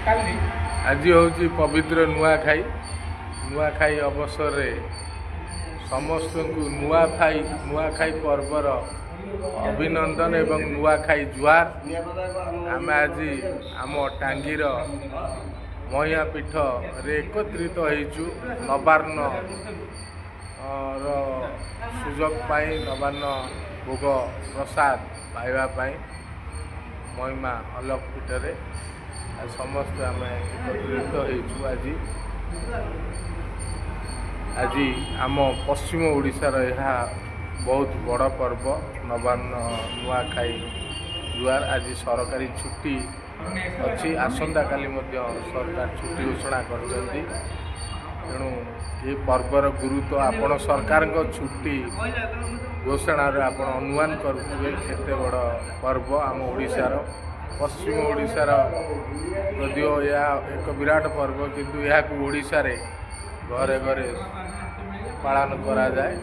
आज हूँ पवित्र नुआखाई नुआखाई अवसर समस्त को नुआखाई पर्वर अभिनंदन एवं नुआखाई जुहार। आम आज आम टांगीर महियापीठ रे एकत्रित होइछु नवान्न सुजोग पाई नवान्न भोग प्रसाद पाइबा पाई महिमा अलग पीठरे समस्त आम एकत्रित होइछु। आज आम पश्चिम ओडिशार यह बहुत बड़ पर्व नवान्न नुआखाई जुआर। आज सरकारी छुट्टी अच्छी आसंता काली सरकार छुट्टी घोषणा कर तेणु ये पर्वर गुरुत्व आपण सरकार छुट्टी घोषणा आप अनुमान करुवे केते बड़ पर्व आम ओडिशार पश्चिम ओडिशार यदिओ यह एक विराट पर्व किंतु यह ओडिशा रे घरे घरे पालन करा जाए।